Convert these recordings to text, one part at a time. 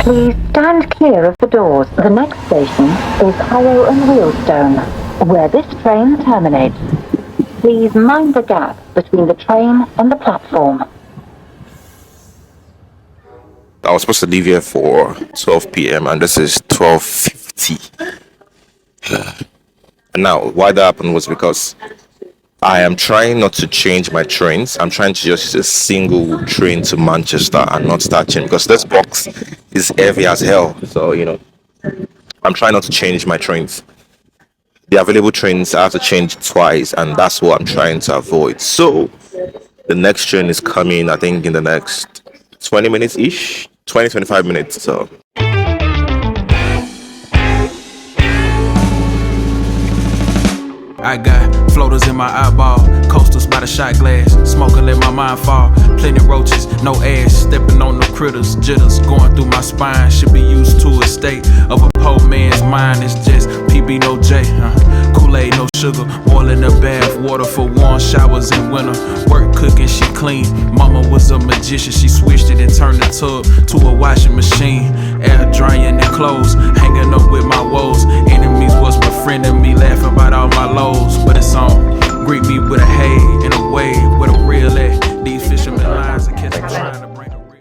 Please stand clear of the doors. The next station is Harrow and Wheelstone, where this train terminates. Please mind the gap between the train and the platform. I was supposed to leave here for 12 p.m. and this is 12:50. And now, why that happened was because I am trying not to change my trains. I'm trying to just use a single train to Manchester and not start changing because this box is heavy as hell. So, I'm trying not to change my trains. The available trains I have to change twice, and that's what I'm trying to avoid. So, the next train is coming, I think, in the next 20 minutes ish, 25 minutes. So, I got floaters in my eyeball, coasters by the shot glass, smoking let my mind fall. Plenty roaches, no ass, stepping on the critters, jitters going through my spine. Should be used to a state of a poor man's mind. It's just PB no J, Kool-Aid no sugar, boiling the bath, water for warm showers in winter. Work cooking, she clean. Mama was a magician, she switched it and turned the tub to a washing machine. Air drying and clothes, hanging up with my woes. Enemies was befriending me, laughing about all my lows. But it's on, greet me with a hey and a wave, with a real at. These fishermen lines are catching, trying to bring the real.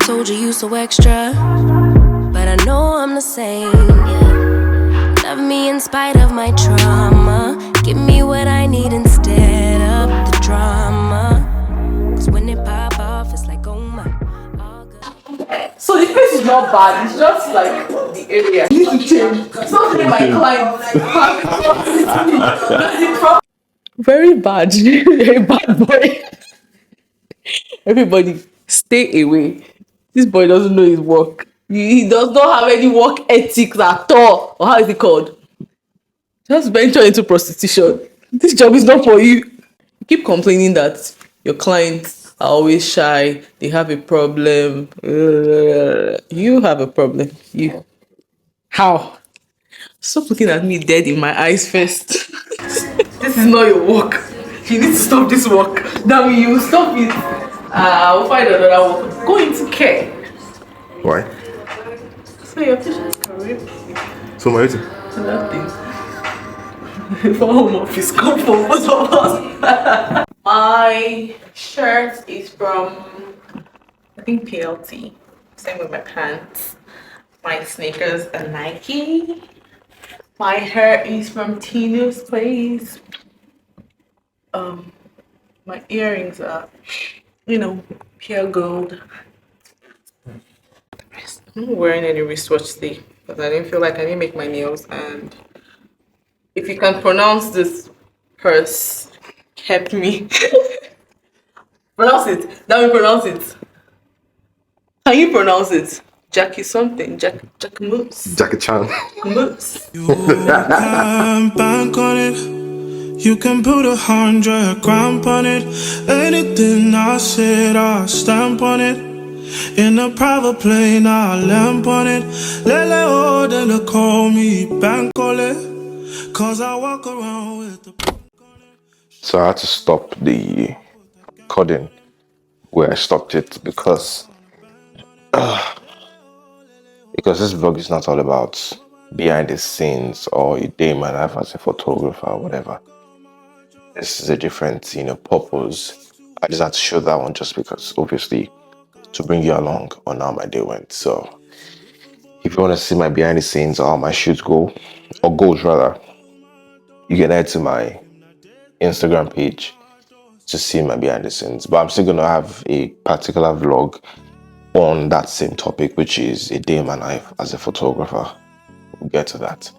Told you so extra, but I know I'm the same, yeah. Love me in spite of my trauma. Give me what I need instead of the drama. Cause when it pop off, it's like, oh my, all good. So the place is not bad, it's just like the area. You need to change. Something my client. Very bad. Very bad boy. Everybody, stay away. This boy doesn't know his work. He does not have any work ethics at all. Or how is it called? Just venture into prostitution. This job is not for you. You keep complaining that your clients are always shy. They have a problem. You have a problem. You. How? Stop looking at me dead in my eyes first. This is not your work. You need to stop this work. That means you stop it. We'll find another work. Go into care. why? So your patient's career. So, my waiting. Nothing. For home office, come for both of us. My shirt is from, I think, PLT. Same with my pants. My sneakers are Nike. My hair is from Tino's Place. My earrings are, pure gold. I'm not wearing any wristwatch today because I didn't feel like I didn't make my nails. And if you can pronounce this purse, help me. Pronounce it. Let me pronounce it. Can you pronounce it? Jackie something. Jack Moose. Jackie Chan. Moose. You can bank on it. You can put 100 grand on it. Anything I said, I'll stamp on it. In a private plane, I'll lamp on it. Lele oh, then they call me Bankole. Cause I walk around with the. So I had to stop the recording where I stopped it because this vlog is not all about behind the scenes or a day in my life as a photographer or whatever. This is a different, purpose. I just had to show that one just because, obviously, to bring you along on how my day went. So, If you want to see my behind the scenes or how my shoots go, or goes rather, you can head to my Instagram page to see my behind the scenes. But I'm still gonna have a particular vlog on that same topic, which is a day in my life as a photographer. We'll get to that,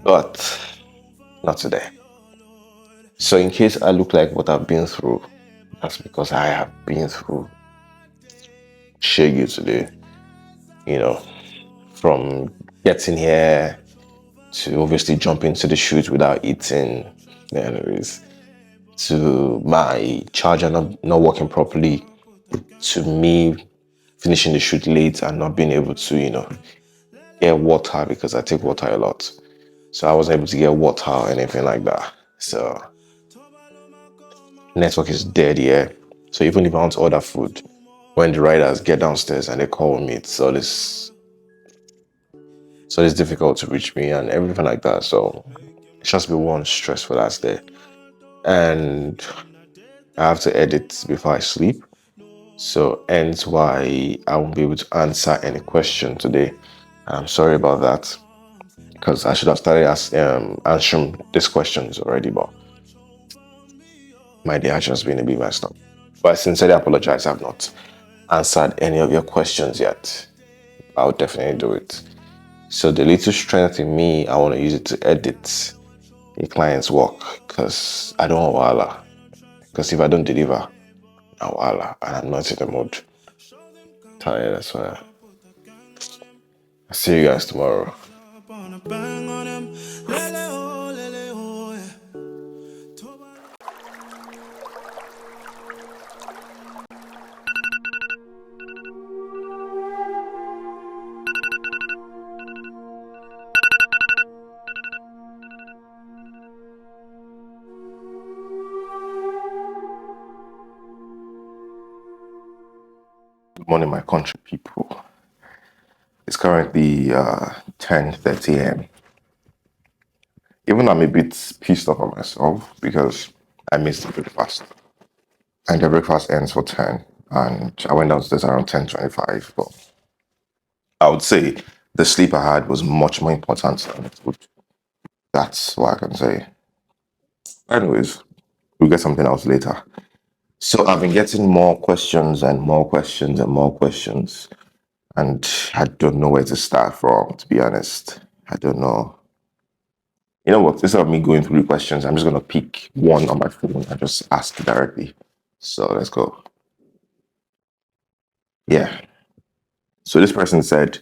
but not today. So in case I look like what I've been through, that's because I have been through shaggy today. You know, from getting here to obviously jumping to the shoot without eating, anyways, to my charger not working properly, to me finishing the shoot late and not being able to, get water because I take water a lot. So I wasn't able to get water or anything like that. So network is dead here. So even if I want to order food, when the riders get downstairs and they call me, it's difficult to reach me and everything like that. So it's just been one stressful last day. And I have to edit before I sleep. So hence why I won't be able to answer any question today. I'm sorry about that, because I should have started answering these questions already, but my day has just been a bit messed up. But I sincerely apologize, I've not answered any of your questions yet. I'll definitely do it. So the little strength in me, I want to use it to edit a client's work, because I don't want wahala. Because if I don't deliver, I'm wahala, and I'm not in the mood. Tired, that's why. I'll see you guys tomorrow. Good morning, my country people. It's currently 10:30 a.m. Even I'm a bit pissed off at myself because I missed the breakfast. And the breakfast ends for 10. And I went downstairs around 10:25. But I would say the sleep I had was much more important than the food. That's what I can say. Anyways, we'll get something else later. So I've been getting more questions and more questions and more questions. And I don't know where to start from, to be honest. I don't know. You know what? Instead of me going through the questions, I'm just going to pick one on my phone and just ask directly. So let's go. Yeah. So this person said,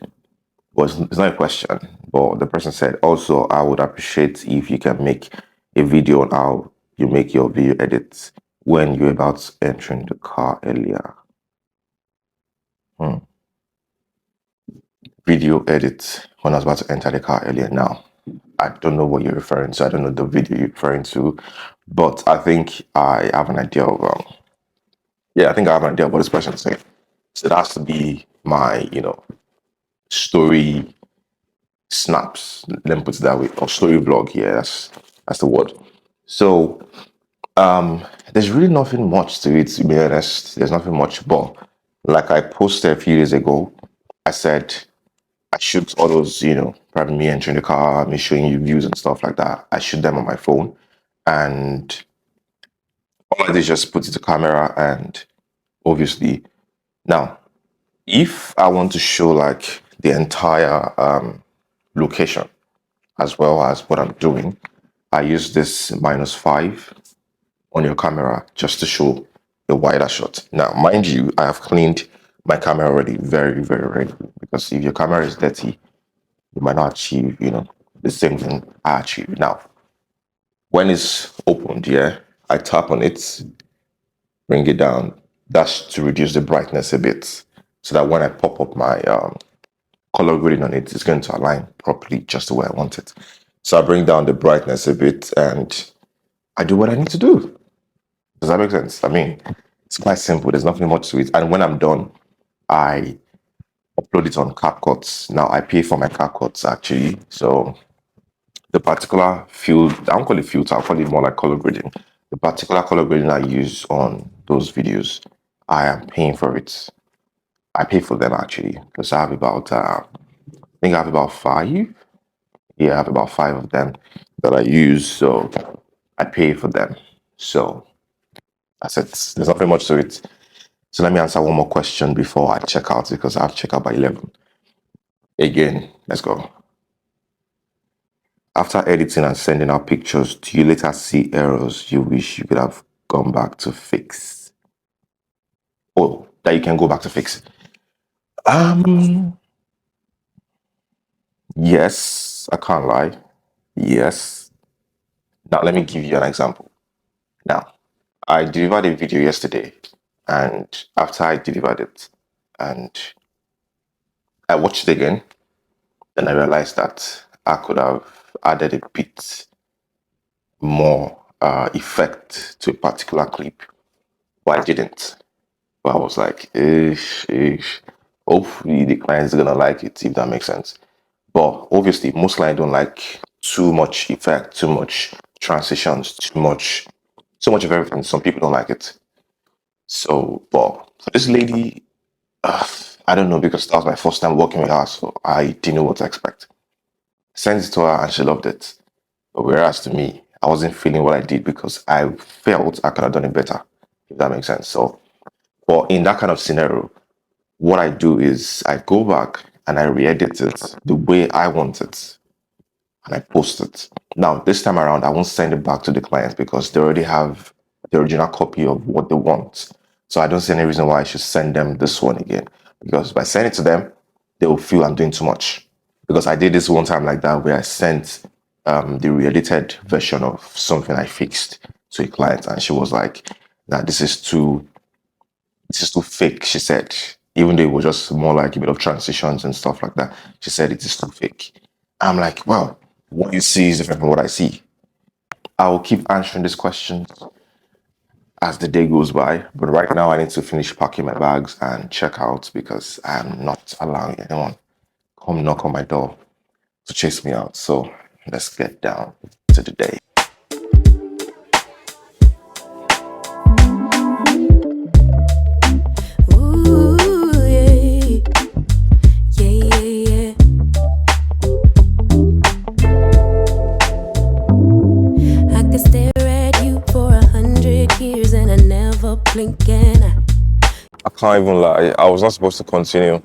it's not a question, but the person said, also, I would appreciate if you can make a video on how you make your video edits when you're about entering the car earlier. Video edit when I was about to enter the car earlier. Now, I don't know what you're referring to. I don't know the video you're referring to, but I think I have an idea of, I think I have an idea of what this person is saying. So it has to be my, story snaps. Let me put it that way, or story vlog. Yeah, that's the word. So, there's really nothing much to it, to be honest. There's nothing much, but like I posted a few days ago, I said I shoot all those, probably me entering the car, me showing you views and stuff like that. I shoot them on my phone, and all I did is just put it to camera. And obviously, now, if I want to show like the entire location as well as what I'm doing, I use this -5 on your camera just to show a wider shot. Now, mind you, I have cleaned my camera already very, very regularly, because if your camera is dirty, you might not achieve, the same thing I achieve. Now, when it's opened, I tap on it, bring it down. That's to reduce the brightness a bit, so that when I pop up my color grading on it, it's going to align properly just the way I want it. So I bring down the brightness a bit and I do what I need to do. Does that make sense? I mean, it's quite simple. There's nothing much to it. And when I'm done, I upload it on CapCut. Now, I pay for my CapCut actually. So the particular field, I don't call it filter, I'll call it more like color grading. The particular color grading I use on those videos, I am paying for it. I pay for them actually, because I have about think I have about 5. Yeah, I have about 5 of them that I use. So I pay for them. So that's it. There's nothing much to it. So let me answer one more question before I check out because I have to check out by 11. Again, let's go. After editing and sending out pictures, do you later see errors you wish you could have gone back to fix? Oh, that you can go back to fix. Yes, I can't lie. Yes. Now let me give you an example. Now, I delivered a video yesterday, and after I delivered it and I watched it again, then I realized that I could have added a bit more effect to a particular clip, but I didn't. But I was like, ish. Hopefully the client is gonna like it, if that makes sense. But obviously, most clients don't like too much effect, too much transitions, so much of everything. Some people don't like it. So, but for this lady, I don't know because that was my first time working with her, so I didn't know what to expect. Sent it to her and she loved it. But whereas to me, I wasn't feeling what I did because I felt I could have done it better, if that makes sense. So, but in that kind of scenario, what I do is I go back and I re-edit it the way I want it and I post it. Now, this time around, I won't send it back to the clients because they already have the original copy of what they want. So I don't see any reason why I should send them this one again. Because if I send it to them, they will feel I'm doing too much. Because I did this one time like that where I sent the re-edited version of something I fixed to a client and she was like, nah, this is too fake, she said. Even though it was just more like a bit of transitions and stuff like that, she said it is too fake. I'm like, well, what you see is different from what I see. I will keep answering this question as the day goes by, but right now I need to finish packing my bags and check out because I'm not allowing anyone come knock on my door to chase me out. So let's get down to the day. Ooh, yeah. Yeah. I could stare at you for 100 years and I never blink an eye. I can't even lie. I was not supposed to continue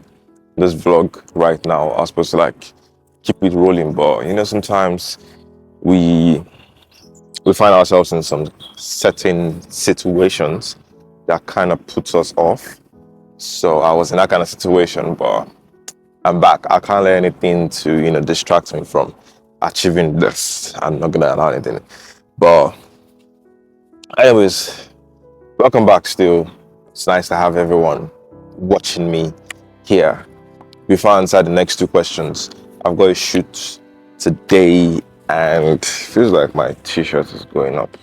this vlog right now. I was supposed to like keep it rolling, but you know, sometimes we find ourselves in some certain situations that kind of puts us off. So I was in that kind of situation, but I'm back. I can't let anything to distract me from achieving this. I'm not gonna allow anything. But anyways, welcome back still. It's nice to have everyone watching me here. Before I answer the next 2 questions, I've got a shoot today and it feels like my t-shirt is going up.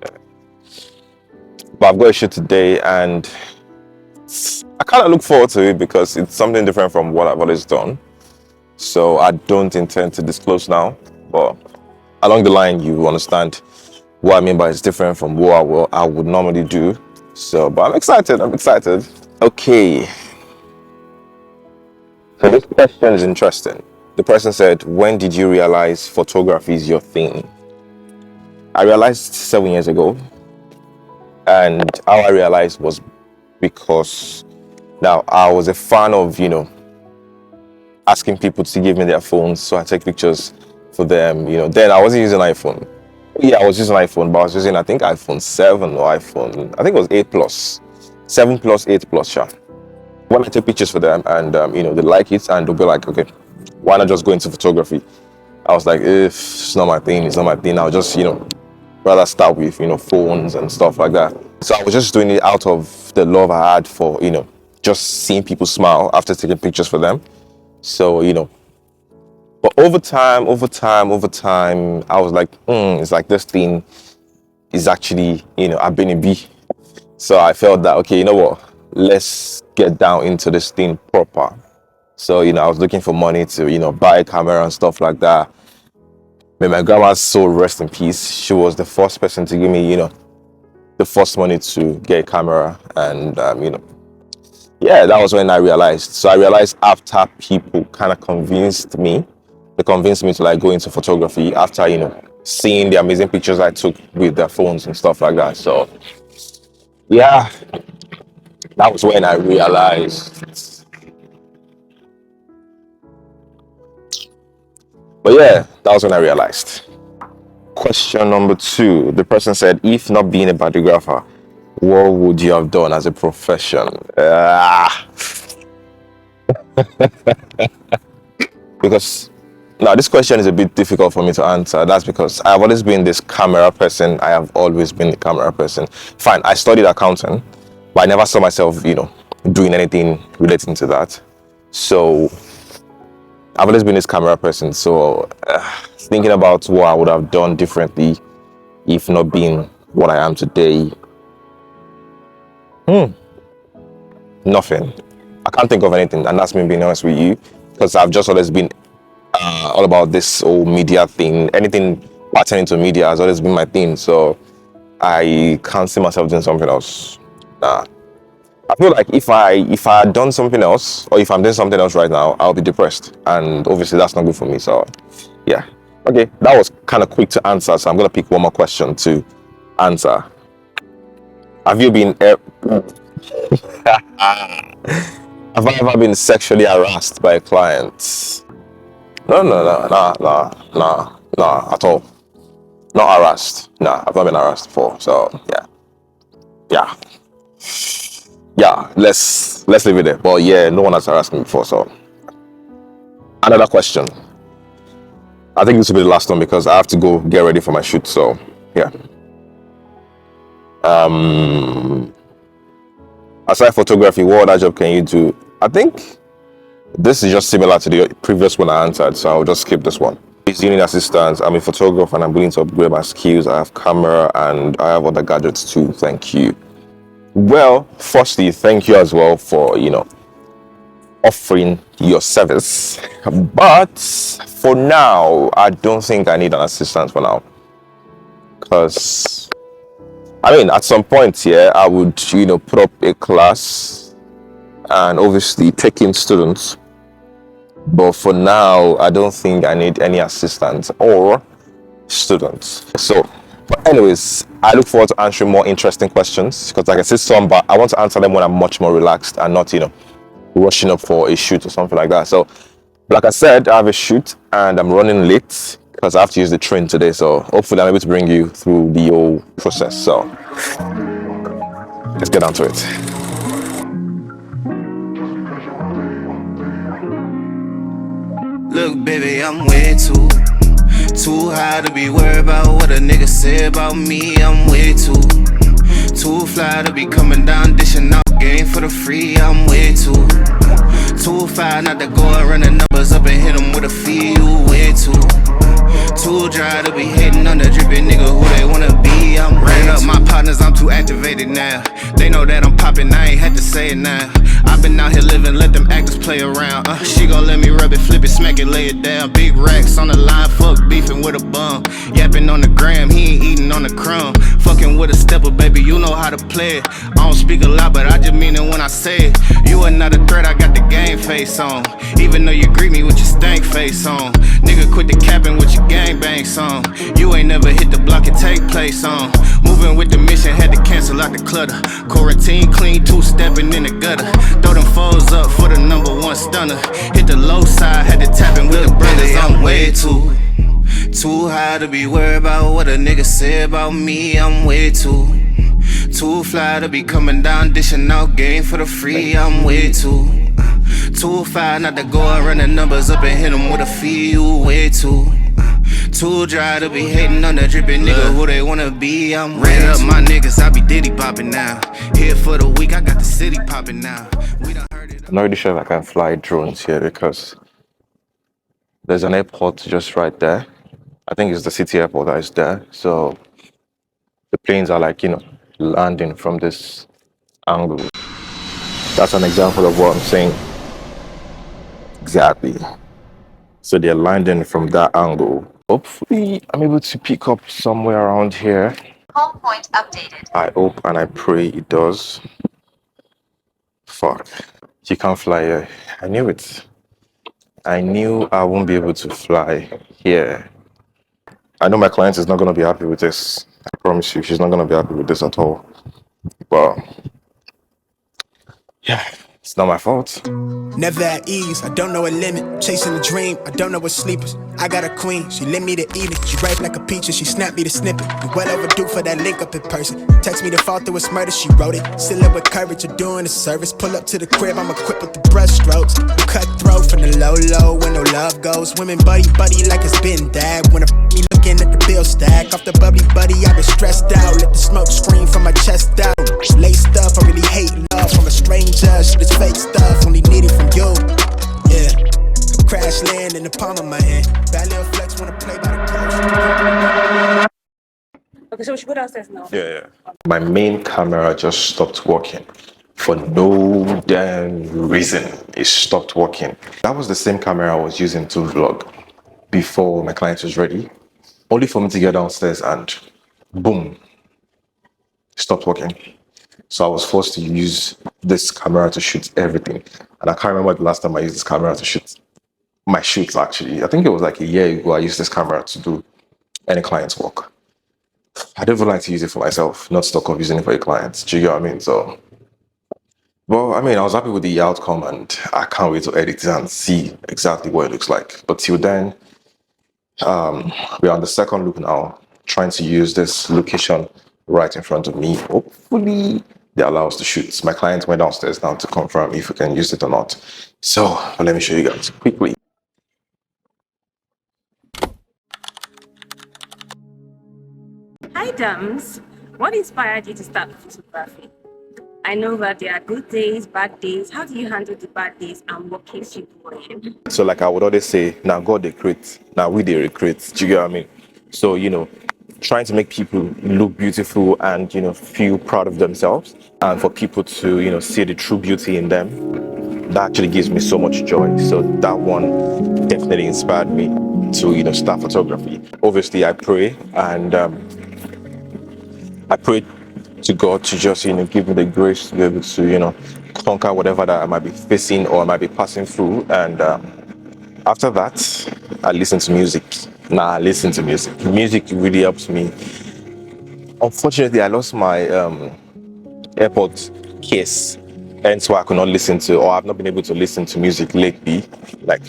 Yeah. But I've got a shoot today and I kind of look forward to it because it's something different from what I've always done. So I don't intend to disclose now, but along the line you understand what I mean by it's different from what I would normally do. So, but I'm excited. Okay. So this question is interesting. The person said, when did you realize photography is your thing? I realized 7 years ago. And how I realized was because now I was a fan of, asking people to give me their phones so I take pictures for them. Then I wasn't using iPhone. Yeah, I was using iPhone, but I was using, I think, iPhone 7 or I think it was 8 Plus. 7 Plus, 8 Plus, yeah. When I take pictures for them and, they like it and they'll be like, okay, why not just go into photography? I was like, if it's not my thing, I'll just, rather start with, phones and stuff like that. So I was just doing it out of the love I had for, just seeing people smile after taking pictures for them. So, but over time, I was like, it's like this thing is actually, I've been a bee. So I felt that, okay, you know what? Let's get down into this thing proper. So, I was looking for money to, buy a camera and stuff like that. May my grandma's soul rest in peace. She was the first person to give me, the first money to get a camera. And, yeah, that was when I realized. So I realized after people kind of convinced me, they convinced me to like go into photography after, seeing the amazing pictures I took with their phones and stuff like that. So yeah, that was when I realized. But yeah, that was when I realized. Question number 2. The person said, if not being a videographer, what would you have done as a profession? Because now this question is a bit difficult for me to answer. That's because I've always been this camera person. I have always been the camera person. Fine, I studied accounting, but I never saw myself, doing anything relating to that. So I've always been this camera person. So thinking about what I would have done differently if not being what I am today, nothing. I can't think of anything, and that's me being honest with you, because I've just always been all about this whole media thing. Anything pertaining to media has always been my thing. So I can't see myself doing something else. Nah. I feel like if I had done something else, or if I'm doing something else right now, I'll be depressed, and obviously that's not good for me. So yeah, okay, that was kind of quick to answer. So I'm gonna pick one more question to answer. Have you been? Have I ever been sexually harassed by a client? No, no, no, no, no, no, no, at all. Not harassed. Nah, I've not been harassed before. So yeah, yeah. Let's leave it there. But yeah, no one has harassed me before. So another question. I think this will be the last one because I have to go get ready for my shoot. So yeah. Aside photography, what other job can you do? I think this is just similar to the previous one I answered, so I'll just skip this one. It's union assistance. I'm a photographer and I'm willing to upgrade my skills. I have camera and I have other gadgets too. Thank you. Well, firstly, thank you as well for, offering your service. But for now, I don't think I need an assistant for now. Because, at some point here, I would, put up a class and obviously take in students. But for now, I don't think I need any assistants or students. So, but anyways, I look forward to answering more interesting questions because, like I said, some, but I want to answer them when I'm much more relaxed and not, rushing up for a shoot or something like that. So, like I said, I have a shoot and I'm running late because I have to use the train today. So, hopefully, I'm able to bring you through the whole process. So, let's get down to it. Look, baby, I'm way too high to be worried about what a nigga say about me. I'm way too fly to be coming down, dishing out game for the free. I'm way too fly not to go and run the numbers up and hit them with a fee. You way too dry to be hating on the drippin' nigga who they wanna be. I'm ran up my partners, I'm too activated now. They know that I'm poppin', I ain't had to say it now. I've been out here living, let them actors play around. She gon' let me rub it, flip it, smack it, lay it down. Big racks on the line, fuck beefing with a bum. Yapping on the gram, he ain't eating on the crumb. Fucking with a stepper, baby, you know how to play it. I don't speak a lot, but I just mean it when I say it. You are not a threat, I got the game face on. Even though you greet me with your stank face on. Nigga, quit the capping with your gangbang song. You ain't never hit the block and take place on. Moving with the mission, had to cancel out the clutter. Quarantine clean, two-stepping in the gutter. Throw them foes up for the number one stunner. Hit the low side, had to tap in with the brothers. I'm way too high to be worried about what a nigga say about me. I'm way too fly to be coming down, dishing out game for the free. I'm way too fly not to go and run the numbers up and hit them with a fee. You way too dry to be hating on the drippin' nigga who they wanna be. I'm ran up my niggas, I be Diddy poppin' now. Here for the week, I got the city poppin' now. We done heard it. I'm not really sure if I can fly drones here because there's an airport just right there. I think it's the city airport that is there. So the planes are like, landing from this angle. That's an example of what I'm saying. Exactly. So they're landing from that angle. Hopefully, I'm able to pick up somewhere around here. Home point updated. I hope and I pray it does. Fuck. You can't fly here. I knew it. I knew I won't be able to fly here. I know my client is not going to be happy with this. I promise you, she's not going to be happy with this at all. But yeah, it's not my fault. Never at ease, I don't know a limit. Chasing a dream, I don't know what sleepers. I got a queen, she lit me the evening. She ripe like a peach and she snapped me the snippet. We well overdue for that link up in person. Text me to fall through its murder, she wrote it. Still live with courage, you're doing a service. Pull up to the crib, I'm equipped with the brush strokes. Cutthroat from the low, where no love goes. Women buddy like it's been that. When me looking at the bill stack. Off the bubbly buddy, I've been stressed out. Let the smoke scream from my chest out. Laced up, I really hate love from a stranger. Shit is fake stuff, only need it from you. Yeah, crash land in the palm of my hand. Bad little flex wanna play by the coast. Okay, so we should go downstairs now. Yeah. My main camera just stopped working. For no damn reason, it stopped working. That was the same camera I was using to vlog before my client was ready. Only for me to get downstairs and boom, it stopped working. So I was forced to use this camera to shoot everything. And I can't remember the last time I used this camera to shoot my shoots actually. I think it was like a year ago I used this camera to do any client's work. I don't even like to use it for myself, not stuck up using it for your clients. Do you get what I mean? So, well, I mean, I was happy with the outcome and I can't wait to edit it and see exactly what it looks like. But till then, we're on the second look now, trying to use this location right in front of me. Hopefully, they allow us to shoot. My client went downstairs now to confirm if we can use it or not. So, let me show you guys quickly. Hi, Dams. What inspired you to start photography? I know that there are good days, bad days. How do you handle the bad days and what keeps you going? So, like I would always say, now God they create, now we they recreate. Do you get what I mean? So, trying to make people look beautiful and, feel proud of themselves and for people to, see the true beauty in them, that actually gives me so much joy. So that one definitely inspired me to, start photography. Obviously, I pray and I pray to God to just, give me the grace to be able to, conquer whatever that I might be facing or I might be passing through. And after that, I listen to music. I listen to music. Music really helps me. Unfortunately, I lost my AirPod case, and so I could not listen to, or I've not been able to listen to music lately, like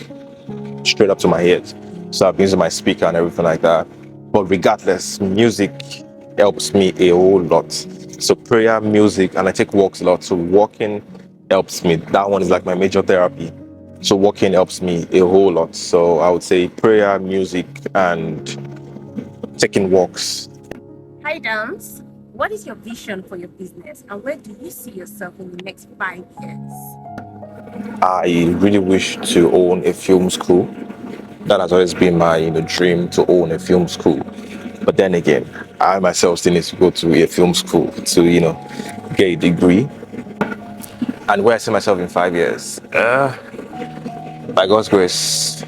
straight up to my head. So I've been using my speaker and everything like that. But regardless, music helps me a whole lot. So prayer, music, and I take walks a lot. So walking helps me. That one is like my major therapy. So walking helps me a whole lot. So I would say prayer, music, and taking walks. Hi, Dams. What is your vision for your business and where do you see yourself in the next 5 years? I really wish to own a film school. That has always been my dream, to own a film school. But then again, I myself still need to go to a film school to get a degree. And where I see myself in 5 years, by God's grace,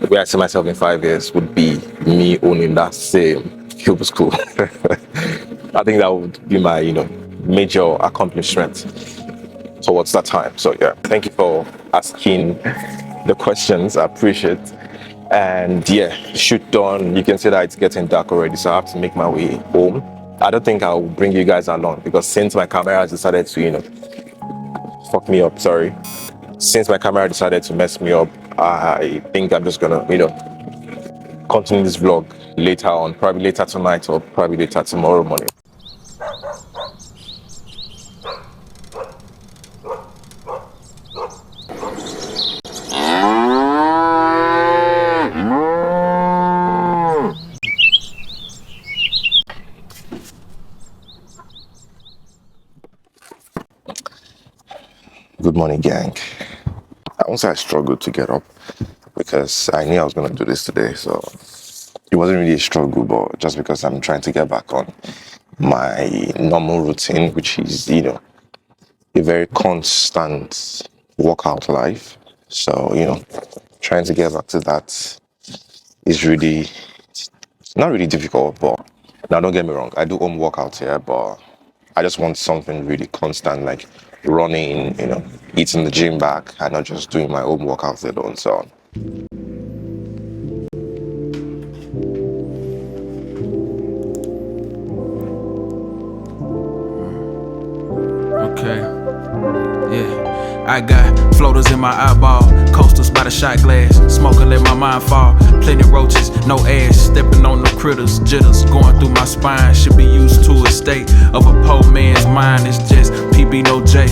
where I see myself in 5 years would be me owning that same film school. I think that would be my major accomplishment towards that time. So yeah, thank you for asking the questions. I appreciate it. And yeah, shoot done. You can see that it's getting dark already, so I have to make my way home. I don't think I'll bring you guys along because since my camera has decided to fuck me up, sorry. Since my camera decided to mess me up, I think I'm just gonna continue this vlog later on, probably later tonight or probably later tomorrow morning. Good morning, gang. I won't say I struggled to get up because I knew I was going to do this today. So it wasn't really a struggle, but just because I'm trying to get back on my normal routine, which is, a very constant workout life. So, trying to get back to that is not really difficult, but now don't get me wrong. I do home workouts here, but I just want something really constant, like running, eating the gym back, and not just doing my own workouts alone. So Okay. Yeah. I got floaters in my eyeball, coasters by the shot glass, smoking let my mind fall. Plenty roaches, no ash, stepping on the critters, jitters going through my spine. Should be used to a state of a poor man's mind. It's just PB no J,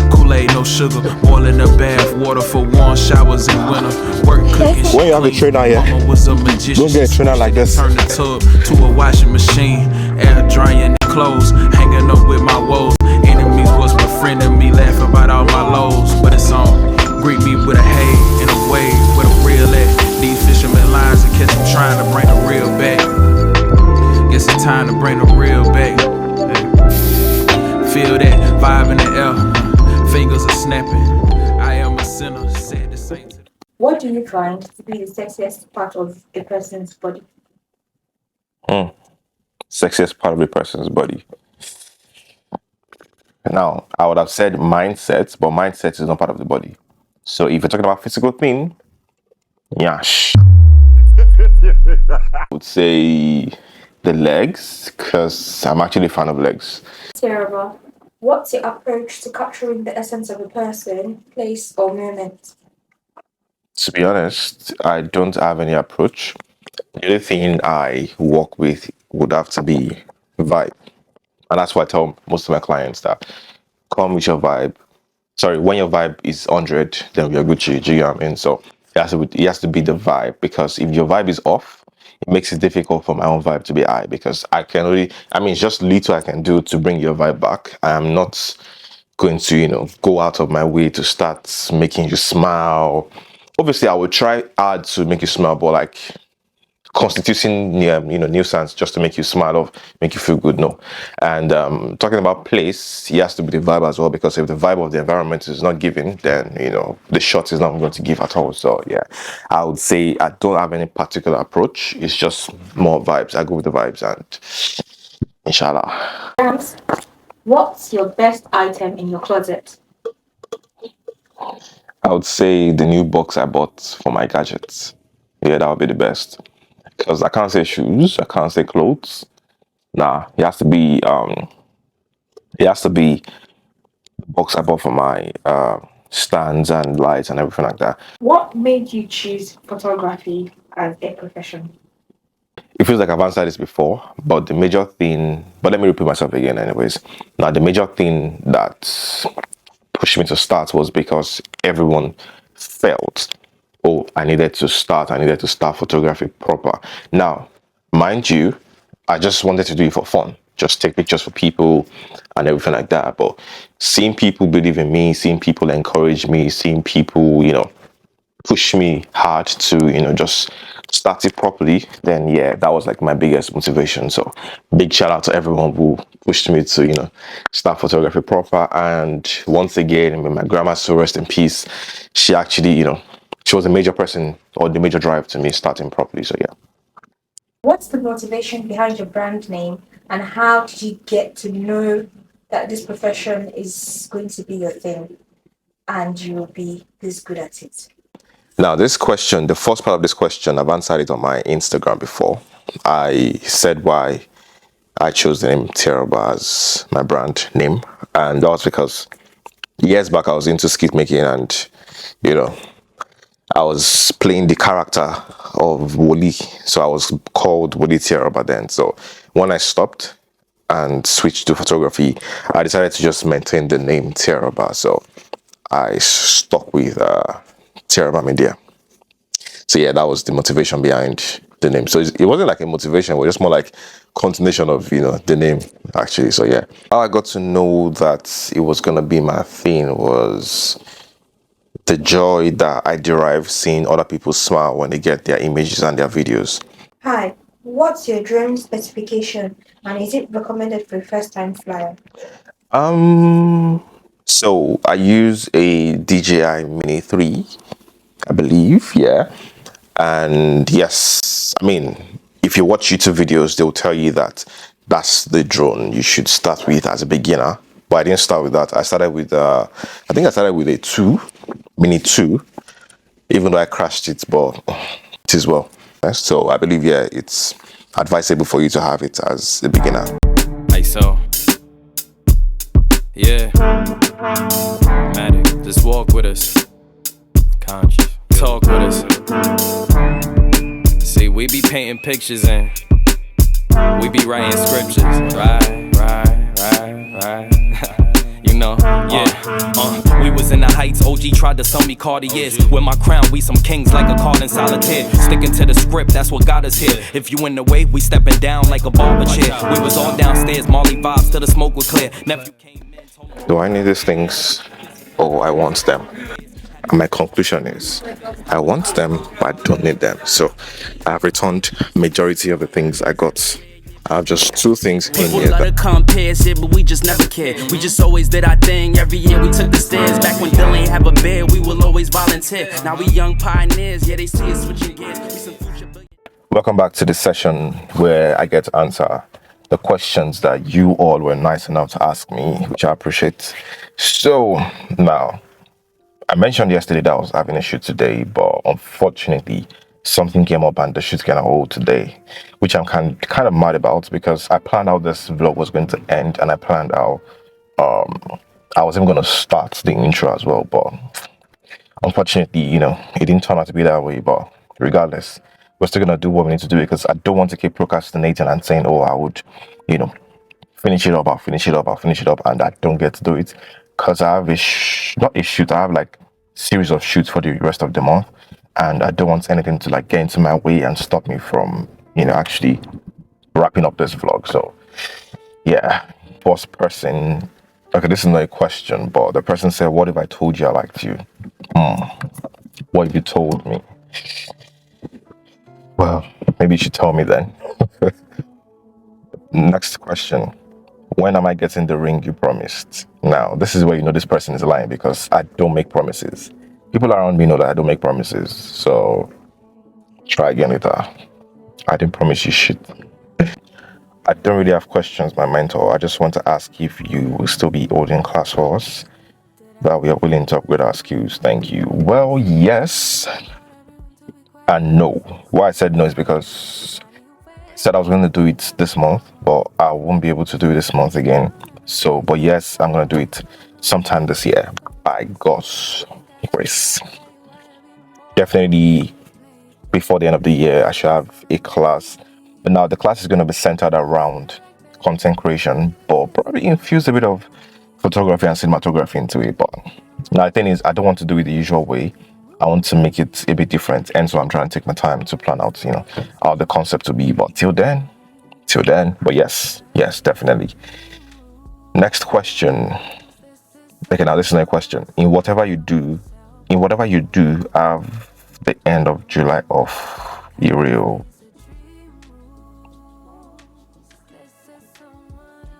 Kool-Aid no sugar, boiling the bath, water for warm showers in winter. Work cooking. when you have a trainer here, Mama was a magician. don't get a trainer like this. Turn the tub to a washing machine, air drying the clothes, hanging up with my woes. Enemies was my friend and me, laughing about all my lows. But it's on, greet me with a hey and a wave, with a real at. These fisherman lines and catch them trying to bring the real back. Guess it's time to bring the real back. Feel that vibe in the air, fingers are snapping. I am a sinner, said the saints. What do you find to be the sexiest part of a person's body? Sexiest part of a person's body. Now, I would have said mindset, but mindset is not part of the body. So if you're talking about physical thing, yash. I would say the legs, because I'm actually a fan of legs. Terrible. What's your approach to capturing the essence of a person, place, or moment? To be honest, I don't have any approach. The only thing I work with would have to be vibe. And that's why I tell most of my clients that come with your vibe. Sorry, when your vibe is 100, then we are Gucci. Do you know what I mean? So it has to be the vibe, because if your vibe is off, it makes it difficult for my own vibe to be high, because it's just little I can do to bring your vibe back. I am not going to, go out of my way to start making you smile. Obviously, I would try hard to make you smile, but like constituting nuisance just to make you smile or make you feel good, no. And talking about place, it has to be the vibe as well, because if the vibe of the environment is not giving, then the shot is not going to give at all. So yeah, I would say I don't have any particular approach. It's just more vibes. I go with the vibes, and inshallah. What's your best item in your closet? I would say the new box I bought for my gadgets. Yeah, that would be the best. Because I can't say shoes, I can't say clothes. Nah, it has to be the box I bought for my stands and lights and everything like that. What made you choose photography as a profession? It feels like I've answered this before, but let me repeat myself again anyways. Now, the major thing that pushed me to start was because everyone felt, oh, I needed to start photography proper. Now, mind you, I just wanted to do it for fun, just take pictures for people and everything like that. But seeing people believe in me, seeing people encourage me, seeing people, push me hard to, just start it properly, then yeah, that was like my biggest motivation. So big shout out to everyone who pushed me to, start photography proper. And once again, my grandma, so rest in peace, she actually, she was a major person, or the major drive to me starting properly. So yeah. What's the motivation behind your brand name, and how did you get to know that this profession is going to be your thing and you will be this good at it? Now, this question, the first part of this question, I've answered it on my Instagram before. I said why I chose the name Teraba as my brand name. And that was because years back I was into skit making, and, I was playing the character of Woli. So I was called Woli Teraba then. So when I stopped and switched to photography, I decided to just maintain the name Teraba. So I stuck with Teraba Media. So yeah, that was the motivation behind the name. So it wasn't like a motivation, it was just more like continuation of, the name actually. So yeah, how I got to know that it was going to be my thing was the joy that I derive seeing other people smile when they get their images and their videos. Hi, what's your drone specification, and is it recommended for a first-time flyer? So I use a DJI Mini 3, I believe, yeah. And yes, if you watch YouTube videos, they'll tell you that that's the drone you should start with as a beginner. But I didn't start with that. I started with I think I started with a Mini 2, even though I crashed it, but it is well. So I believe it's advisable for you to have it as a beginner. Like so. Yeah. Matic, just walk with us. Conscious. Talk with us. See, we be painting pictures and we be writing scriptures. Right. You know, we was in the heights, OG tried to sell me Cartiers. With my crown, we some kings like a card in solitaire. Sticking to the script, that's what got us here. If you in the way, we stepping down like a barber chair. We was all downstairs, Molly vibes till the smoke was clear. Nephew came in. Do I need these things? Oh, I want them. And my conclusion is, I want them, but I don't need them. So I have returned majority of the things I got. I have just 2 things in People here. love to compare shit, but we just never cared. We just always did our thing. Every year we took the stairs. Back when Dylan ain't have a bed, we will always volunteer. Now we young pioneers, yeah, they see us switching gears. We some future billion- Welcome back to the session where I get to answer the questions that you all were nice enough to ask me, which I appreciate. So now, I mentioned yesterday that I was having a shoot today, but unfortunately, something came up and the shoot's gonna hold today, which I'm kind of mad about because I planned how this vlog was going to end and I planned how I was even gonna start the intro as well, but unfortunately, it didn't turn out to be that way. But regardless, we're still gonna do what we need to do because I don't want to keep procrastinating and saying, oh, I would, finish it up, I'll finish it up, and I don't get to do it because I have I have like series of shoots for the rest of the month, and I don't want anything to like get into my way and stop me from actually wrapping up this vlog. So yeah, first person, okay, this is not a question, but the person said, what if I told you I liked you? What if you told me? Well, maybe you should tell me then. Next question. When am I getting the ring you promised? Now, this is where you know this person is lying because I don't make promises. People around me know that I don't make promises. So, try again later. I didn't promise you shit. I don't really have questions, my mentor. I just want to ask if you will still be holding class for us, that we are willing to upgrade our skills. Thank you. Well, yes and no. Why I said no is because said I was going to do it this month, but I won't be able to do it this month again. So, but yes, I'm going to do it sometime this year by God's grace. Definitely before the end of the year, I should have a class. But now the class is going to be centered around content creation, but probably infuse a bit of photography and cinematography into it. But now the thing is, I don't want to do it the usual way. I want to make it a bit different, and so I'm trying to take my time to plan out, how the concept will be. But till then, but yes, definitely. Next question. Okay, now this is a question. In whatever you do, have the end of July off. Be real.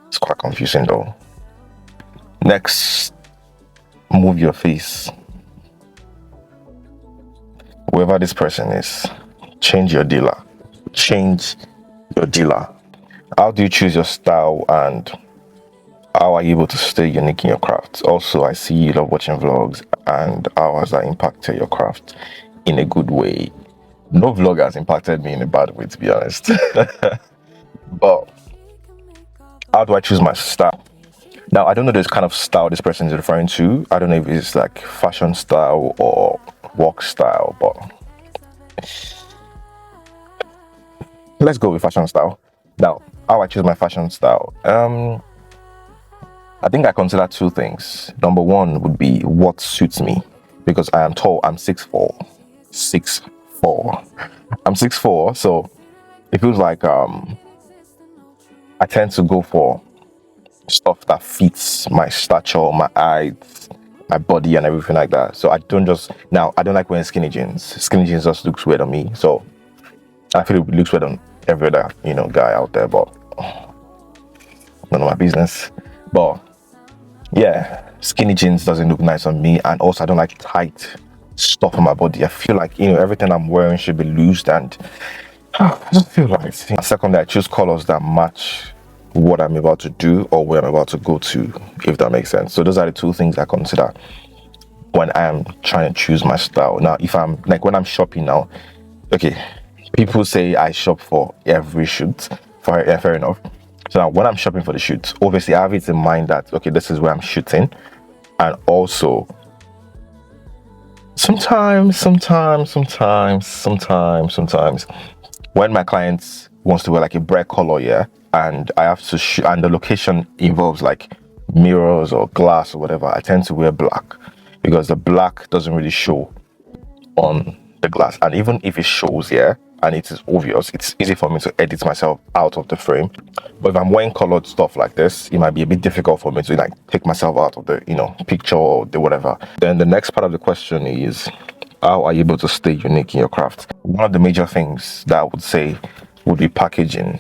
It's quite confusing though. Next, move your face. Whoever this person is, change your dealer. How do you choose your style and how are you able to stay unique in your craft? Also, I see you love watching vlogs, and how has that impacted your craft in a good way? No vlog has impacted me in a bad way, to be honest. But how do I choose my style? Now, I don't know this kind of style this person is referring to. I don't know if it's like fashion style or work style, but let's go with fashion style. Now, how I choose my fashion style. I think I consider 2 things. Number 1 would be what suits me, because I am tall. I'm 6'4". I'm 6'4", so it feels like I tend to go for stuff that fits my stature, my height, my body, and everything like that. So I don't like wearing skinny jeans. Skinny jeans just looks weird on me. So I feel it looks weird on every other guy out there, but none of my business. But yeah, skinny jeans doesn't look nice on me, and also I don't like tight stuff on my body. I feel like everything I'm wearing should be loose, and I just feel like. Secondly, I choose colors that match what I'm about to do or where I'm about to go to, if that makes sense. So those are the two things I consider when I'm trying to choose my style. Now, if I'm like when I'm shopping now, okay, people say I shop for every shoot. Fair enough. So now when I'm shopping for the shoot, obviously I have it in mind that okay, this is where I'm shooting, and also sometimes when my client wants to wear like a bright color, yeah, and I have to shoot, and the location involves like mirrors or glass or whatever, I tend to wear black because the black doesn't really show on the glass, and even if it shows, yeah, and it is obvious, it's easy for me to edit myself out of the frame. But if I'm wearing colored stuff like this, it might be a bit difficult for me to like take myself out of the picture or the whatever. Then the next part of the question is, how are you able to stay unique in your craft? One of the major things that I would say would be packaging,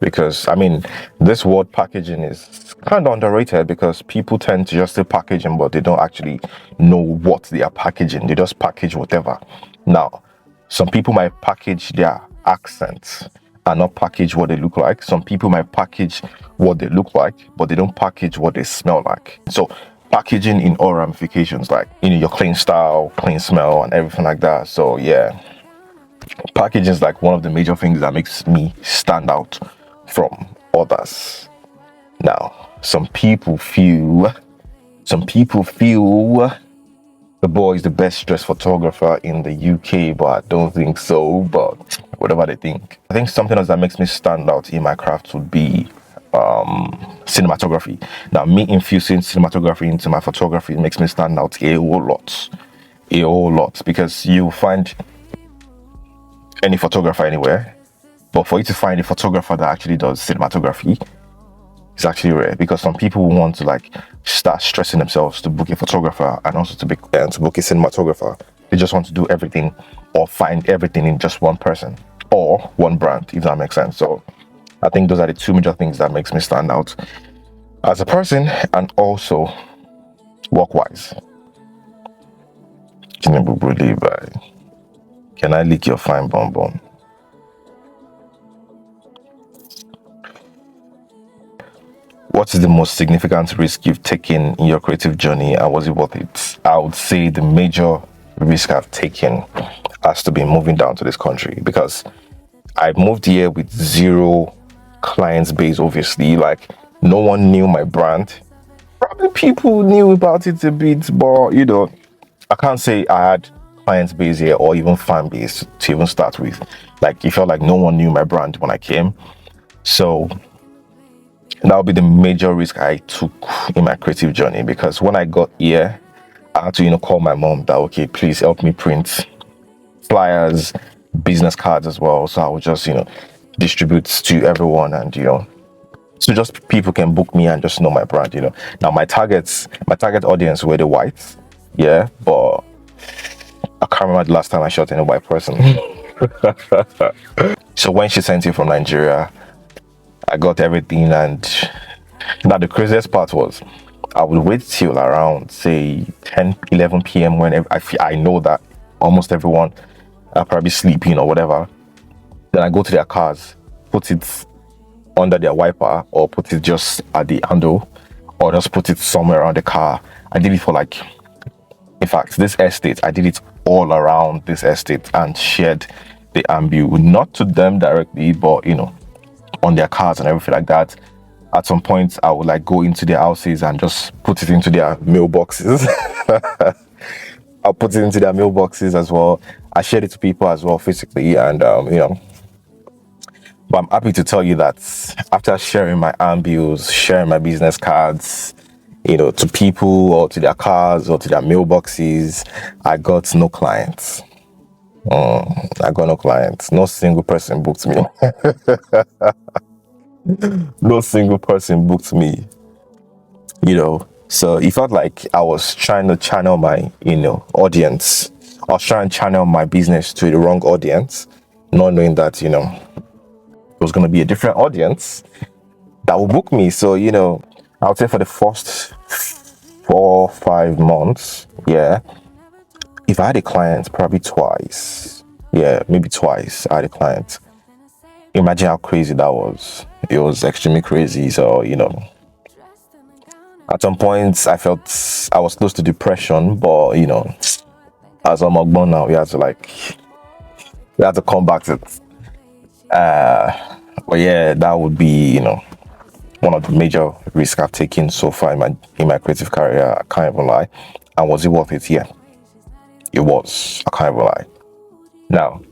because I mean this word packaging is kind of underrated because people tend to just say packaging, but they don't actually know what they are packaging. They just package whatever. Now, some people might package their accents and not package what they look like. Some people might package what they look like, but they don't package what they smell like. So packaging in all ramifications, like your clean style, clean smell, and everything like that. So yeah, packaging is like one of the major things that makes me stand out from others. Now, some people feel the boy is the best dressed photographer in the UK, but I don't think so. But whatever they think, I think something else that makes me stand out in my craft would be cinematography. Now, me infusing cinematography into my photography makes me stand out a whole lot, because you find any photographer anywhere, but for you to find a photographer that actually does cinematography, it's actually rare, because some people want to like start stressing themselves to book a photographer and also to book a cinematographer. They just want to do everything or find everything in just one person or one brand, if that makes sense. So I think those are the two major things that makes me stand out as a person and also work-wise. Can I lick your fine bonbon? What is the most significant risk you've taken in your creative journey, and was it worth it? I would say the major risk I've taken has to be moving down to this country, because I moved here with zero clients base, obviously. Like, no one knew my brand. Probably people knew about it a bit, but I can't say I had clients base here or even fan base to even start with. Like, it felt like no one knew my brand when I came. So that would be the major risk I took in my creative journey, because when I got here, I had to, call my mom that, okay, please help me print flyers, business cards as well. So I would just, distribute to everyone, and, so just people can book me and just know my brand, Now my target audience were the whites, yeah, but I can't remember the last time I shot any white person. So when she sent it from Nigeria, I got everything, and now the craziest part was I would wait till around say 10-11 p.m. when I know that almost everyone are probably sleeping or whatever. Then I go to their cars, put it under their wiper, or put it just at the handle, or just put it somewhere around the car. I did it for in fact, this estate, I did it all around this estate and shared the ambu, not to them directly, but on their cars and everything like that. At some point, I would go into their houses and just put it into their mailboxes. I'll put it into their mailboxes as well. I shared it to people as well physically, and But I'm happy to tell you that after sharing my ambules, sharing my business cards, to people or to their cars or to their mailboxes, I got no clients. I got no clients. No single person booked me. No single person booked me. So it felt like I was trying to channel my, audience. I was trying to channel my business to the wrong audience, not knowing that, it was going to be a different audience that will book me. So, I would say for the first 4-5 months, yeah, if I had a client, probably twice. Yeah, maybe twice I had a client. Imagine how crazy that was. It was extremely crazy. So, at some points I felt I was close to depression, but as I'm gone now, we had to come back to it. But yeah, that would be, one of the major risks I've taken so far in my creative career. I can't even lie. And was it worth it? Yeah, it was. I can't even lie. Now,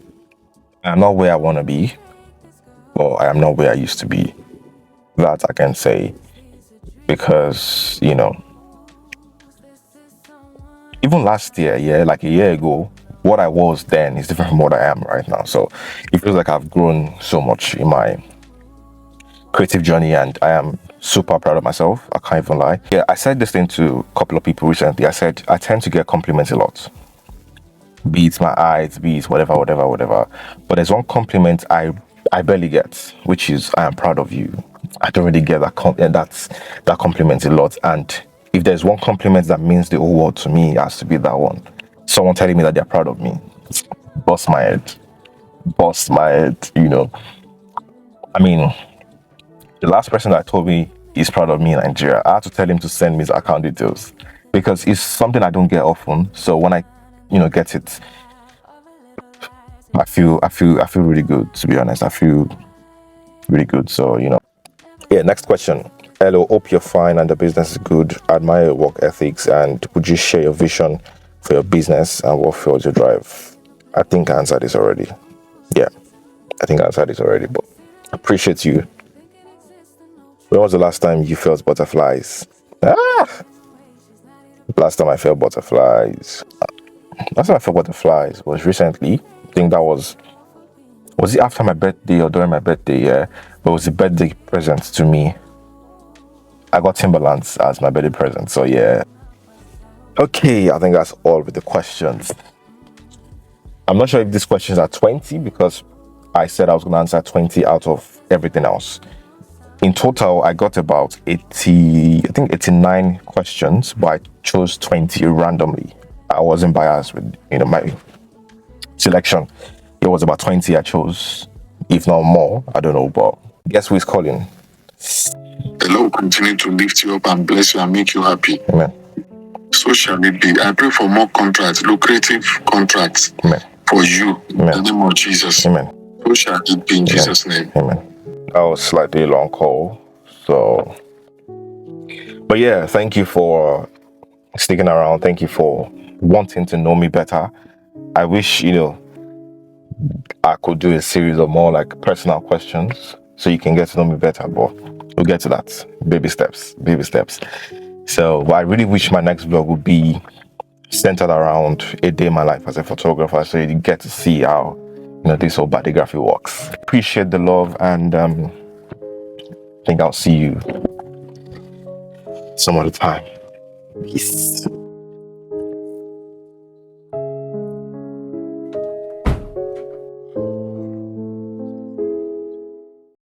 I'm not where I want to be, but I am not where I used to be. That I can say, because even last year, yeah, like a year ago, what I was then is different from what I am right now. So it feels like I've grown so much in my creative journey, and I am super proud of myself. I can't even lie. Yeah, I said this thing to a couple of people recently. I said I tend to get compliments a lot, be it my eyes, be it whatever. But there's one compliment I barely get, which is I am proud of you. I don't really get that that compliment a lot. And if there's one compliment that means the whole world to me, it has to be that one. Someone telling me that they're proud of me. Bust my head. I mean, the last person that told me he's proud of me in Nigeria, I had to tell him to send me his account details because it's something I don't get often. So when I, get it, I feel really good. To be honest, I feel really good. So yeah. Next question. Hello, hope you're fine and the business is good. Admire your work ethics, and would you share your vision for your business and what fuels your drive? I think I answered this already. Yeah, I think I answered this already, but I appreciate you. When was the last time you felt butterflies? Last time I felt butterflies. Last time I felt butterflies was recently. I think that was it after my birthday or during my birthday? Yeah, but it was a birthday present to me. I got Timberlands as my birthday present, so yeah. Okay, I think that's all with the questions. I'm not sure if these questions are 20 because I said I was going to answer 20 out of everything else. In total, I got about 89 questions, but I chose 20 randomly. I wasn't biased with, my selection. It was about 20 I chose, if not more. I don't know, but guess who is calling? The Lord continue to lift you up and bless you and make you happy. Amen. So shall it be. I pray for more contracts, lucrative contracts. Amen. For you. Amen. In the name of Jesus. Amen. So shall it be in Jesus' name. Amen. That was slightly a long call. So, but yeah, thank you for sticking around. Thank you for wanting to know me better. I wish, I could do a series of more like personal questions so you can get to know me better, but we'll get to that. Baby steps. So, but I really wish my next vlog would be centered around a day in my life as a photographer, so you get to see how, this whole bodygraphy works. Appreciate the love, and I think I'll see you some other time. Peace.